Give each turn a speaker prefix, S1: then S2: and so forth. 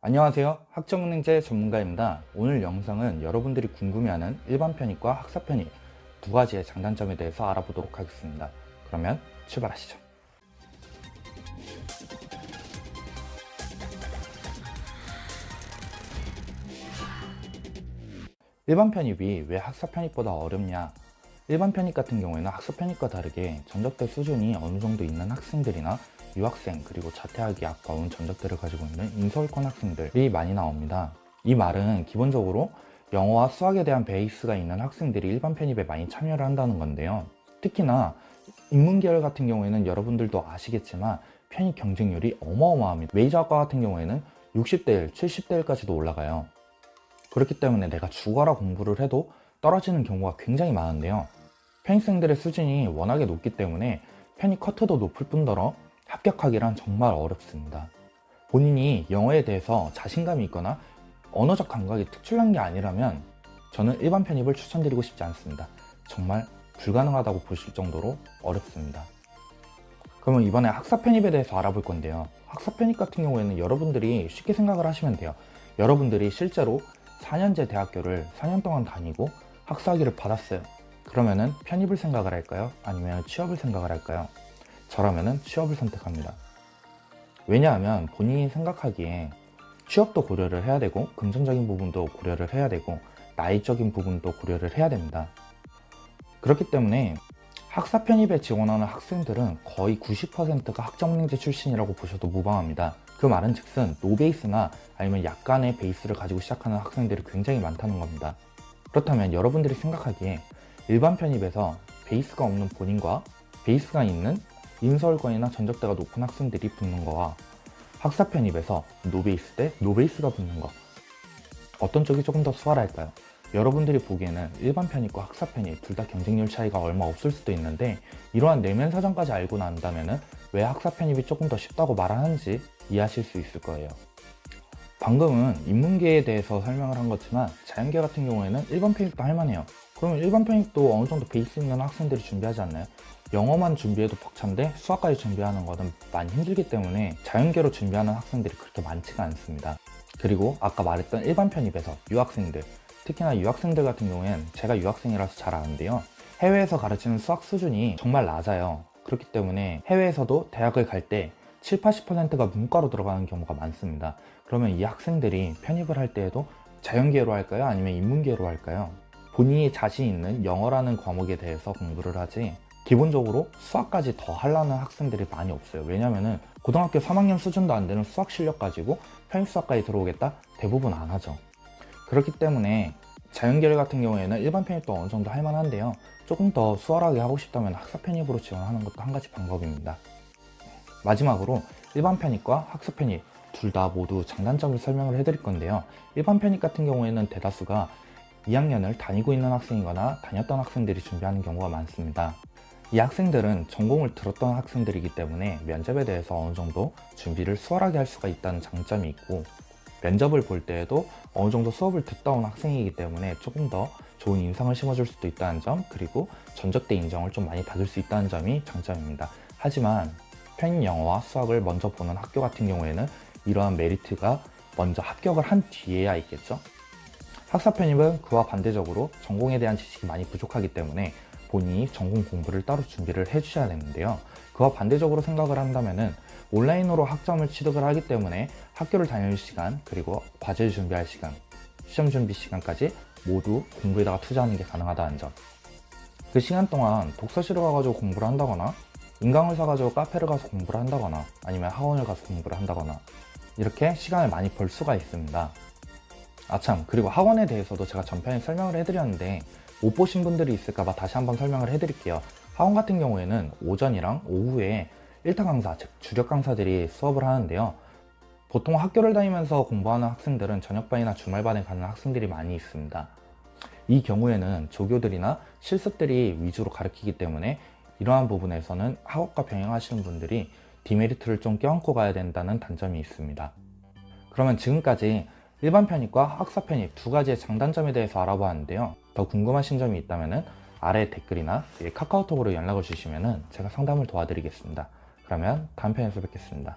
S1: 안녕하세요. 학점은행제 전문가입니다. 오늘 영상은 여러분들이 궁금해하는 일반 편입과 학사 편입 두 가지의 장단점에 대해서 알아보도록 하겠습니다. 그러면 출발하시죠. 일반 편입이 왜 학사 편입보다 어렵냐? 일반 편입 같은 경우에는 학사 편입과 다르게 전적대 수준이 어느 정도 있는 학생들이나 유학생 그리고 자퇴하기 아까운 전적대를 가지고 있는 인서울권 학생들이 많이 나옵니다. 이 말은 기본적으로 영어와 수학에 대한 베이스가 있는 학생들이 일반 편입에 많이 참여를 한다는 건데요. 특히나 인문계열 같은 경우에는 여러분들도 아시겠지만 편입 경쟁률이 어마어마합니다. 메이저학과 같은 경우에는 60대 1, 70대 1까지도 올라가요. 그렇기 때문에 내가 죽어라 공부를 해도 떨어지는 경우가 굉장히 많은데요. 편입생들의 수준이 워낙에 높기 때문에 편입 커트도 높을 뿐더러 합격하기란 정말 어렵습니다. 본인이 영어에 대해서 자신감이 있거나 언어적 감각이 특출난 게 아니라면 저는 일반 편입을 추천드리고 싶지 않습니다. 정말 불가능하다고 보실 정도로 어렵습니다. 그러면 이번에 학사 편입에 대해서 알아볼 건데요. 학사 편입 같은 경우에는 여러분들이 쉽게 생각을 하시면 돼요. 여러분들이 실제로 4년제 대학교를 4년 동안 다니고 학사학위를 받았어요. 그러면은 편입을 생각을 할까요? 아니면 취업을 생각을 할까요? 저라면은 취업을 선택합니다. 왜냐하면 본인이 생각하기에 취업도 고려를 해야 되고 금전적인 부분도 고려를 해야 되고 나이적인 부분도 고려를 해야 됩니다. 그렇기 때문에 학사 편입에 지원하는 학생들은 거의 90%가 학점은행제 출신이라고 보셔도 무방합니다. 그 말은 즉슨 노베이스나 아니면 약간의 베이스를 가지고 시작하는 학생들이 굉장히 많다는 겁니다. 그렇다면 여러분들이 생각하기에 일반 편입에서 베이스가 없는 본인과 베이스가 있는 인서울권이나 전적대가 높은 학생들이 붙는 거와 학사 편입에서 노베이스 대 노베이스가 붙는 거, 어떤 쪽이 조금 더 수월할까요? 여러분들이 보기에는 일반 편입과 학사 편입 둘 다 경쟁률 차이가 얼마 없을 수도 있는데 이러한 내면 사정까지 알고 난다면 왜 학사 편입이 조금 더 쉽다고 말하는지 이해하실 수 있을 거예요. 방금은 인문계에 대해서 설명을 한 거지만 자연계 같은 경우에는 일반 편입도 할만해요. 그러면 일반 편입도 어느 정도 베이스 있는 학생들이 준비하지 않나요? 영어만 준비해도 벅찬데 수학까지 준비하는 것은 많이 힘들기 때문에 자연계로 준비하는 학생들이 그렇게 많지가 않습니다. 그리고 아까 말했던 일반 편입에서 유학생들, 특히나 유학생들 같은 경우에는 제가 유학생이라서 잘 아는데요. 해외에서 가르치는 수학 수준이 정말 낮아요. 그렇기 때문에 해외에서도 대학을 갈 때 7, 80%가 문과로 들어가는 경우가 많습니다. 그러면 이 학생들이 편입을 할 때에도 자연계로 할까요? 아니면 인문계로 할까요? 본인이 자신 있는 영어라는 과목에 대해서 공부를 하지 기본적으로 수학까지 더 하려는 학생들이 많이 없어요. 왜냐면은 고등학교 3학년 수준도 안 되는 수학 실력 가지고 편입수학까지 들어오겠다? 대부분 안 하죠. 그렇기 때문에 자연계열 같은 경우에는 일반 편입도 어느 정도 할만한데요. 조금 더 수월하게 하고 싶다면 학사 편입으로 지원하는 것도 한 가지 방법입니다. 마지막으로 일반 편입과 학사 편입 둘 다 모두 장단점을 설명을 해드릴 건데요. 일반 편입 같은 경우에는 대다수가 2학년을 다니고 있는 학생이거나 다녔던 학생들이 준비하는 경우가 많습니다. 이 학생들은 전공을 들었던 학생들이기 때문에 면접에 대해서 어느 정도 준비를 수월하게 할 수가 있다는 장점이 있고, 면접을 볼 때에도 어느 정도 수업을 듣다 온 학생이기 때문에 조금 더 좋은 인상을 심어줄 수도 있다는 점, 그리고 전적대 인정을 좀 많이 받을 수 있다는 점이 장점입니다. 하지만 편입 영어와 수학을 먼저 보는 학교 같은 경우에는 이러한 메리트가 먼저 합격을 한 뒤에야 있겠죠. 학사 편입은 그와 반대적으로 전공에 대한 지식이 많이 부족하기 때문에 본인이 전공 공부를 따로 준비를 해주셔야 되는데요. 그와 반대적으로 생각을 한다면은 온라인으로 학점을 취득을 하기 때문에 학교를 다닐 시간, 그리고 과제를 준비할 시간, 시험 준비 시간까지 모두 공부에다가 투자하는 게 가능하다는 점. 그 시간 동안 독서실을 가가지고 공부를 한다거나 인강을 사가지고 카페를 가서 공부를 한다거나 아니면 학원을 가서 공부를 한다거나 이렇게 시간을 많이 벌 수가 있습니다. 아참, 그리고 학원에 대해서도 제가 전편에 설명을 해드렸는데 못 보신 분들이 있을까봐 다시 한번 설명을 해드릴게요. 학원 같은 경우에는 오전이랑 오후에 1타 강사, 즉 주력 강사들이 수업을 하는데요. 보통 학교를 다니면서 공부하는 학생들은 저녁반이나 주말반에 가는 학생들이 많이 있습니다. 이 경우에는 조교들이나 실습들이 위주로 가르치기 때문에 이러한 부분에서는 학업과 병행하시는 분들이 디메리트를 좀 껴안고 가야 된다는 단점이 있습니다. 그러면 지금까지 일반 편입과 학사 편입 두 가지의 장단점에 대해서 알아보았는데요. 더 궁금하신 점이 있다면 아래 댓글이나 카카오톡으로 연락을 주시면 제가 상담을 도와드리겠습니다. 그러면 다음 편에서 뵙겠습니다.